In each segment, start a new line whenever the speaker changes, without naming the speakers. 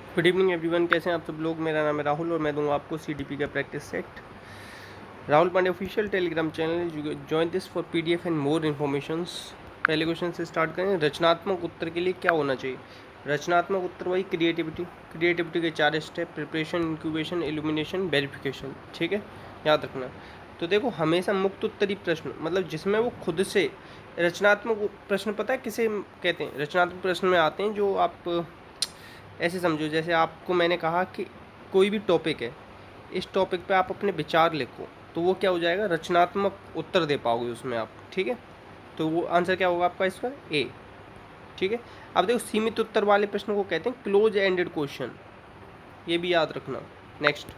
Good evening everyone, कैसे हैं आप सब लोग। मेरा नाम है राहुल और मैं दूंगा आपको सीडीपी का practice set. Rahul Pandey official Telegram channel, join this for PDF and more informations. पहले क्वेश्चन से स्टार्ट करें। रचनात्मक उत्तर के लिए क्या होना चाहिए। रचनात्मक उत्तर वही क्रिएटिविटी। क्रिएटिविटी के 4 step: preparation, incubation, illumination, verification. ठीक है, याद रखना। तो देखो, हमेशा मुक्त उत्तरी प्रश्न मतलब जिसमें वो खुद से रचनात्मक प्रश्न, पता है किसे कहते हैं। रचनात्मक प्रश्न में आते हैं जो आप ऐसे समझो, जैसे आपको मैंने कहा कि कोई भी टॉपिक है, इस टॉपिक पे आप अपने विचार लिखो, तो वो क्या हो जाएगा, रचनात्मक उत्तर दे पाओगे उसमें आप। ठीक है, तो वो आंसर क्या होगा आपका इसका, ए। ठीक है, अब देखो सीमित उत्तर वाले प्रश्न को कहते हैं क्लोज एंडेड क्वेश्चन, ये भी याद रखना। नेक्स्ट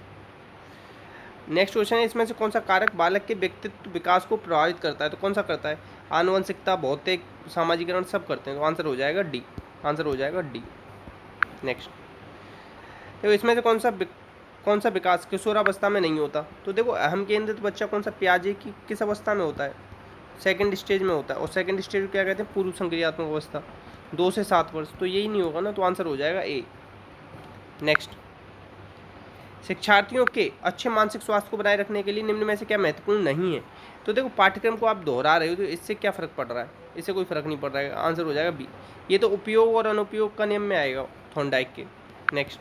क्वेश्चन है, इसमें से कौन सा कारक बालक के व्यक्तित्व विकास को प्रभावित करता है। तो कौन सा करता है, आनुवंशिकता, भौतिक, सामाजिकरण, सब करते हैं। तो आंसर हो जाएगा डी। आंसर हो जाएगा डी। नेक्स्ट देखो, इसमें से कौन सा विकास किशोरावस्था में नहीं होता। तो देखो, अहम केंद्रित बच्चा कौन सा, प्याजे की किस अवस्था में होता है, सेकंड स्टेज में होता है। और सेकंड स्टेज क्या कहते हैं, पूर्व संक्रियात्मक अवस्था, 2 से 7 वर्ष। तो यही नहीं होगा ना, तो आंसर हो जाएगा ए। नेक्स्ट, शिक्षार्थियों के अच्छे मानसिक स्वास्थ्य को बनाए रखने के लिए निम्न में से क्या महत्वपूर्ण नहीं है। तो देखो, पाठ्यक्रम को आप दोहरा रहे हो तो इससे क्या फ़र्क पड़ रहा है, इससे कोई फ़र्क नहीं पड़ रहा है। आंसर हो जाएगा बी। ये तो उपयोग और अनुपयोग का नियम में आएगा, थॉर्नडाइक के। नेक्स्ट,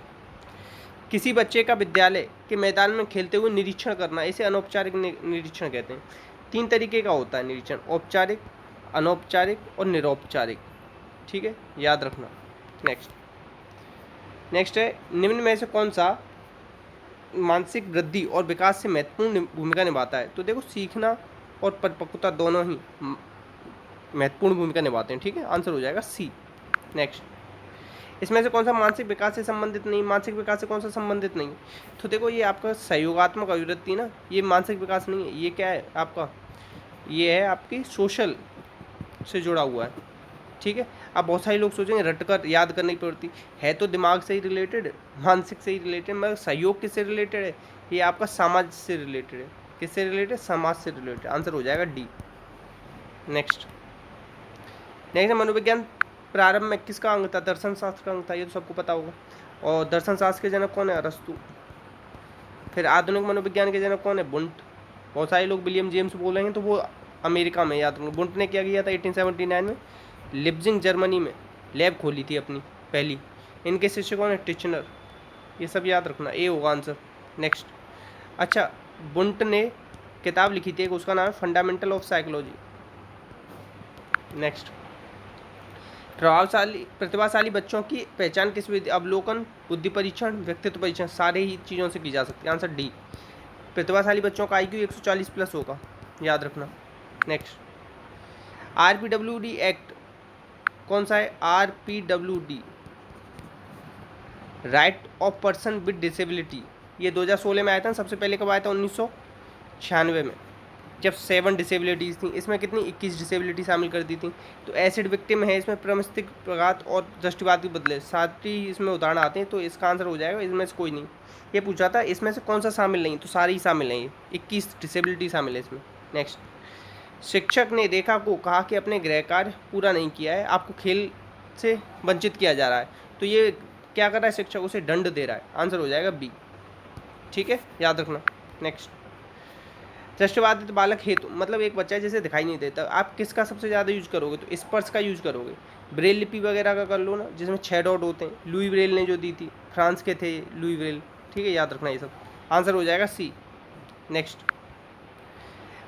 किसी बच्चे का विद्यालय के मैदान में खेलते हुए निरीक्षण करना, इसे अनौपचारिक निरीक्षण कहते हैं। 3 तरीके का होता है निरीक्षण, औपचारिक, अनौपचारिक और निरौपचारिक। ठीक है, याद रखना। नेक्स्ट है, निम्न में से कौन सा मानसिक वृद्धि और विकास से महत्वपूर्ण भूमिका निभाता है। तो देखो, सीखना और परिपक्वता दोनों ही महत्वपूर्ण भूमिका निभाते हैं। ठीक है, आंसर हो जाएगा सी। नेक्स्ट, इसमें से कौन सा मानसिक विकास से संबंधित नहीं, मानसिक विकास से कौन सा संबंधित नहीं। तो देखो, ये आपका सहयोगात्मक अभिवृत्ति ना, ये मानसिक विकास नहीं है। ये क्या है आपका, ये है आपकी सोशल से जुड़ा हुआ है। ठीक है, अब बहुत सारे लोग सोचेंगे रटकर याद करनी पड़ती है, तो दिमाग से ही रिलेटेड, मानसिक से ही रिलेटेड, मगर सहयोग किससे रिलेटेड है, ये आपका समाज से रिलेटेड है। किससे रिलेटेड, समाज से रिलेटेड। आंसर हो जाएगा डी। नेक्स्ट मनोविज्ञान प्रारंभ में किसका अंग था, दर्शन शास्त्र का अंग था, ये तो सबको पता होगा। और दर्शन शास्त्र के जनक कौन है, अरस्तु। फिर आधुनिक मनोविज्ञान के जनक कौन है, बुंट। बहुत सारे लोग विलियम जेम्स बोलेंगे तो वो अमेरिका में, याद रखना। बुंट ने क्या किया था 1879 में, लिप्जिंग जर्मनी में लैब खोली थी अपनी पहली। इनके शिष्य कौन है, टिचनर। ये सब याद रखना, ए होगा आंसर। नेक्स्ट, अच्छा, बुंट ने किताब लिखी थी, उसका नाम है फंडामेंटल ऑफ साइकोलॉजी। नेक्स्ट, प्रतिभाशाली बच्चों की पहचान किस विधि, अवलोकन, बुद्धि परीक्षण, व्यक्तित्व परीक्षण, सारे ही चीज़ों से की जा सकती है। Answer D. प्रतिभाशाली बच्चों का IQ 140 प्लस होगा, याद रखना। नेक्स्ट, RPWD एक्ट कौन सा है, RPWD, right of person with disability. ये 2016 में आया था। सबसे पहले कब आया था, 1996 में, जब 7 डिसेबिलिटीज़ थी। इसमें कितनी, 21 डिसेबिलिटी शामिल कर दी थी। तो एसिड विक्टिम है, इसमें प्रमस्तिष्क प्रघात और दृष्टिबाध के बदले, साथ ही इसमें उदाहरण आते हैं। तो इसका आंसर हो जाएगा, इसमें से कोई नहीं। ये पूछा था इसमें से कौन सा शामिल नहीं, तो सारे ही शामिल हैं, ये 21 डिसेबिलिटी शामिल है इसमें। नेक्स्ट, शिक्षक ने रेखा को कहा कि अपने गृह कार्य पूरा नहीं किया है, आपको खेल से वंचित किया जा रहा है। तो ये क्या कर रहा है, शिक्षक उसे दंड दे रहा है। आंसर हो जाएगा बी। ठीक है, याद रखना। नेक्स्ट, दृष्टिबाधित बालक हेतु मतलब एक बच्चा जैसे दिखाई नहीं देता, आप किसका सबसे ज़्यादा यूज करोगे, तो स्पर्श का यूज करोगे। ब्रेल लिपि वगैरह का कर लो ना, जिसमें 6 डॉट होते हैं। लुई ब्रेल ने जो दी थी, फ्रांस के थे लुई ब्रेल। ठीक है, याद रखना ये सब। आंसर हो जाएगा सी। नेक्स्ट,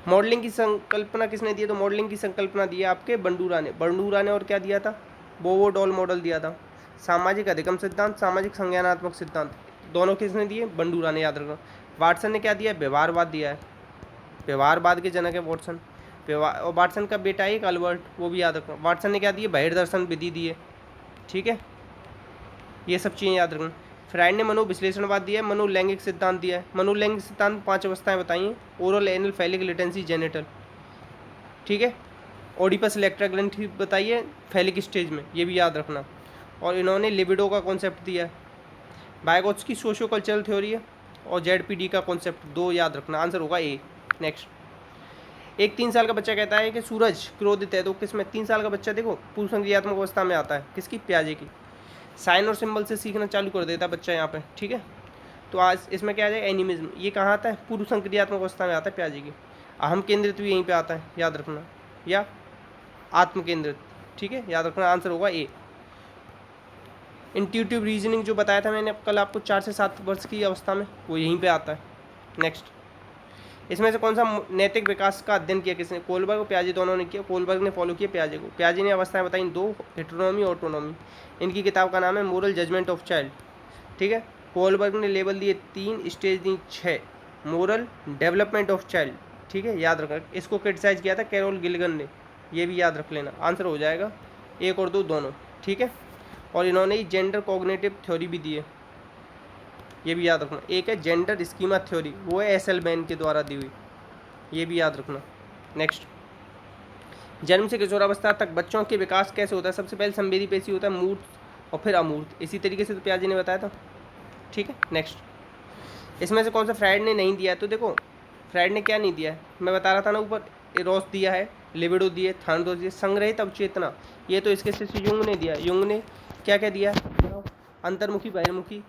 मॉडलिंग की संकल्पना किसने दी है, तो मॉडलिंग की संकल्पना दी है आपके बंडूरा ने और क्या दिया था, बोवो डॉल मॉडल दिया था। सामाजिक अधिगम सिद्धांत, सामाजिक संज्ञानात्मक सिद्धांत, दोनों किसने दिए, बंडूरा ने, याद रखना। वाटसन ने क्या दिया है, व्यवहारवाद दिया है। व्यवहारवाद के जनक है वाटसन। और वाटसन का बेटा है एक अल्बर्ट, वो भी याद रखना। वाटसन ने क्या दिया, बहिर्दर्शन विधि दी है। ठीक है, ये सब चीज़ें याद रखना। फ्राइड ने मनोविश्लेषणवाद दिया है, मनोलैंगिक सिद्धांत दिया है। मनोलैंगिक सिद्धांत 5 अवस्थाएं बताइए, oral, anal, phallic, latency, genital. ठीक है, ओडिपस इलेक्ट्रा ग्रंथि बताइए फैलिक स्टेज में, ये भी याद रखना। और इन्होंने लिबिडो का कॉन्सेप्ट दिया है। बायगोट्स्की सोशो कल्चरल थ्योरी है, और ZPD का कॉन्सेप्ट, 2 याद रखना। आंसर होगा ए। नेक्स्ट, एक 3 साल का बच्चा कहता है कि सूरज क्रोधित है, तो किसमें, 3 साल का बच्चा देखो पूर्व संक्रियात्मक अवस्था में आता है, किसकी, प्याजे की। साइन और सिंबल से सीखना चालू कर देता बच्चा यहाँ पे, ठीक है। तो आज इसमें क्या आ जाएगा, एनिमिज्म। ये कहाँ आता है, पूर्व संक्रियात्मक अवस्था में आता है पियाजे की। अहम केंद्रित भी यहीं पे आता है, याद रखना, या आत्म केंद्रित, ठीक है, याद रखना। आंसर होगा ए। इंट्यूटिव रीजनिंग जो बताया था मैंने कल आपको 4 से 7 वर्ष की अवस्था में, वो यहीं पे आता है। नेक्स्ट, इसमें से कौन सा नैतिक विकास का अध्ययन किया किसने, कोलबर्ग और पियाजे दोनों ने किया। कोलबर्ग ने फॉलो किया पियाजे को। पियाजे ने अवस्थाएं बताई 2, हेटेरोनॉमी और ऑटोनॉमी। इनकी किताब का नाम है मोरल जजमेंट ऑफ चाइल्ड, ठीक है। कोलबर्ग ने लेवल दिए 3, stage the 6, moral development of child, ठीक है, याद रखना। इसको क्रिटिसाइज किया था कैरोल गिलगन ने, ये भी याद रख लेना। आंसर हो जाएगा 1 और 2 दोनों, ठीक है। और इन्होंने ही जेंडर कॉग्निटिव थ्योरी भी दी है, ये भी याद रखना। एक है जेंडर स्कीमा थ्योरी, वो है एस एल बैन के द्वारा दी हुई, ये भी याद रखना। नेक्स्ट, जन्म से किशोरावस्था तक बच्चों के विकास कैसे होता है। सबसे पहले संवेदी पेशी होता है, मूर्त और फिर अमूर्त। इसी तरीके से तो पियाजे ने बताया था, ठीक है। नेक्स्ट, इसमें से कौन सा फ्राइड ने नहीं दिया है। तो देखो फ्राइड ने क्या नहीं दिया है, मैं बता रहा था ना ऊपर, एरोस दिया है, लिबिडो दिए, थानडोस दिए, संग्रहित अवचेतना, ये तो इसके शिष्य युंग ने दिया। युंग ने क्या क्या दिया है, अंतर्मुखी बहिर्मुखी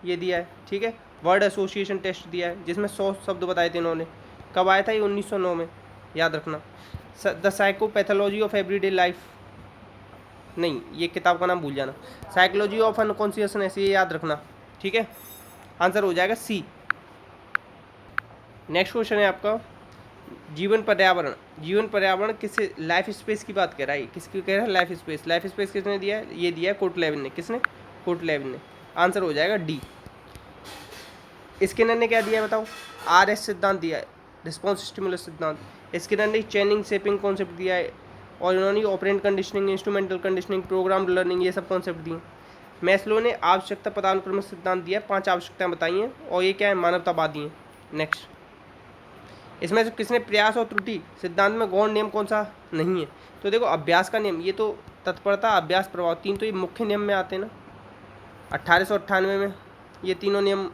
ये दिया है, ठीक है। वर्ड एसोसिएशन टेस्ट दिया है, जिसमें 100 शब्द बताए थे इन्होंने। कब आया था ये, 1909 में, याद रखना। The psychopathology of everyday life, नहीं ये किताब का नाम भूल जाना। साइकोलॉजी ऑफ अनकॉन्शियसनेस, ये याद रखना, ठीक है। आंसर हो जाएगा सी। नेक्स्ट क्वेश्चन है आपका, जीवन पर्यावरण। जीवन पर्यावरण किससे, लाइफ स्पेस की बात कर रहा है, किसकी कह रहा है, लाइफ स्पेस। लाइफ स्पेस किसने दिया है, ये दिया है कोटलेविन ने। किसने, कोटलेविन ने। आंसर हो जाएगा डी। स्किनर ने क्या दिया है बताओ, RS सिद्धांत दिया है, रिस्पॉन्स स्टिमुलस सिद्धांत। स्किनर ने चेनिंग शेपिंग कॉन्सेप्ट दिया है, और इन्होंने operant conditioning, instrumental conditioning, programme learning, ये सब कॉन्सेप्ट दिए। मैस्लो ने आवश्यकता पदानुक्रम सिद्धांत दिया, 5 आवश्यकताएं बताई हैं, और ये क्या है, मानवतावादी हैं। नेक्स्ट, इसमें से किसने प्रयास और त्रुटि सिद्धांत में गौण नियम कौन सा नहीं है। तो देखो अभ्यास का नियम, ये तो तत्परता, अभ्यास, प्रभाव, 3 तो ये मुख्य नियम में आते हैं ना। 1898 में ये तीनों नियम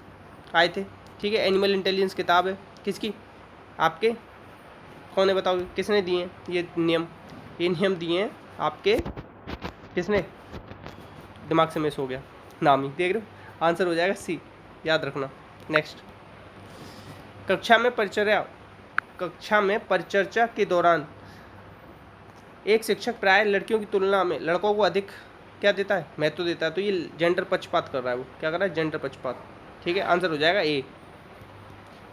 आए थे, ठीक है। एनिमल इंटेलिजेंस किताब है किसकी, आपके, कौन है बताओ, किसने दिए हैं ये नियम। ये नियम दिए हैं आपके, किसने, दिमाग से मिस हो गया नाम ही, देख रहे हो। आंसर हो जाएगा सी, याद रखना। नेक्स्ट, कक्षा में परिचर्चा के दौरान एक शिक्षक प्राय लड़कियों की तुलना में लड़कों को अधिक क्या देता है, महत्व देता है। तो ये जेंडर पक्षपात कर रहा है, वो क्या कर रहा है, जेंडर पक्षपात, ठीक है। आंसर हो जाएगा ए।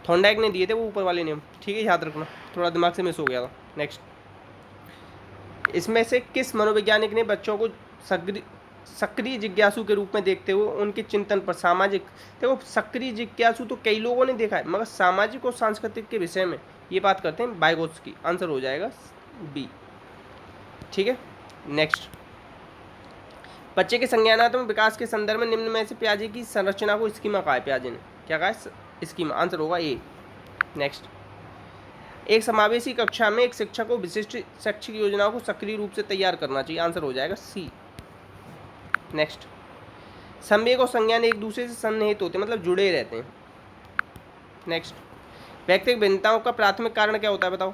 थॉर्नडाइक ने दिए थे वो ऊपर वाले नियम, ठीक है, याद रखना, थोड़ा दिमाग से मिस हो गया था। नेक्स्ट, इसमें से किस मनोवैज्ञानिक ने बच्चों को सक्रिय जिज्ञासु के रूप में देखते हुए उनके चिंतन पर सामाजिक, देखो सक्रिय जिज्ञासु तो कई लोगों ने देखा है, मगर सामाजिक और सांस्कृतिक के विषय में ये बात करते हैं बाइगोत्स्की। आंसर हो जाएगा बी, ठीक है। नेक्स्ट, बच्चे के संज्ञानात्मक विकास के संदर्भ में निम्न में से पियाजे की संरचना को स्कीमा कहा है। पियाजे ने क्या कहा है, स्कीमा। आंसर होगा ए। नेक्स्ट, एक समावेशी कक्षा में एक शिक्षक को विशिष्ट शैक्षिक योजनाओं को सक्रिय रूप से तैयार करना चाहिए। आंसर हो जाएगा सी। नेक्स्ट, संवेग और संज्ञान एक दूसरे से सन्निहित होते हैं, मतलब जुड़े रहते हैं। नेक्स्ट, व्यक्तिगत भिन्नताओं का प्राथमिक कारण क्या होता है बताओ।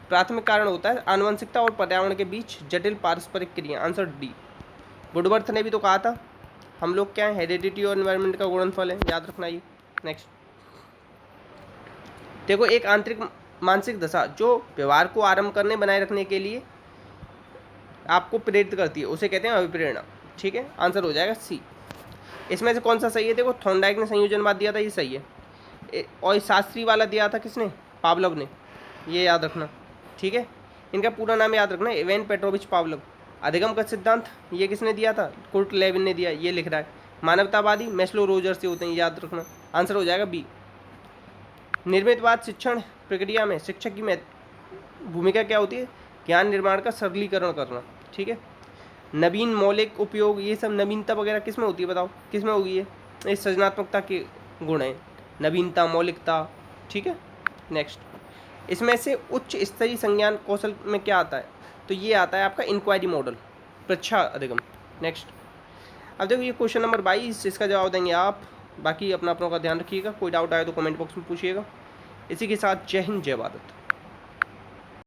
प्राथमिक कारण होता है आनुवंशिकता और पर्यावरण के बीच जटिल पारस्परिक क्रिया। Answer D. वुडवर्थ ने भी तो कहा था हम लोग क्या है, हेरिडिटी और एनवायरनमेंट का गुणनफल है, याद रखना ये। नेक्स्ट, देखो एक आंतरिक मानसिक दशा जो व्यवहार को आरंभ करने बनाए रखने के लिए आपको प्रेरित करती है, उसे कहते हैं अभिप्रेरणा, ठीक है। आंसर हो जाएगा सी। इसमें से कौन सा सही है, देखो थॉर्नडाइक ने संयोजनवाद दिया था, ये सही है। और शास्त्री वाला दिया था किसने, पावलोव ने, ये याद रखना, ठीक है। इनका पूरा नाम याद रखना, इवान पेट्रोविच पावलोव। अधिगम का सिद्धांत ये किसने दिया था, कुर्ट लेविन ने दिया, ये लिख रहा है। मानवतावादी मैस्लो रोजर से होते हैं, याद रखना। आंसर हो जाएगा बी। निर्मितवाद शिक्षण प्रक्रिया में शिक्षक की भूमिका क्या होती है, ज्ञान निर्माण का सरलीकरण करना, ठीक है। नवीन मौलिक उपयोग, ये सब नवीनता वगैरह किस में होती है बताओ, किस में होगी ये सृजनात्मकता के गुण हैं, नवीनता, मौलिकता, ठीक है। नेक्स्ट, इसमें से उच्च स्तरीय संज्ञान कौशल में क्या आता है, तो ये आता है आपका इंक्वायरी मॉडल, परीक्षा अधिगम। नेक्स्ट, अब देखो ये क्वेश्चन नंबर 22, इसका जवाब देंगे आप। बाकी अपना का ध्यान रखिएगा, कोई डाउट आए तो कमेंट बॉक्स में पूछिएगा। इसी के साथ जय हिंद, जय भारत।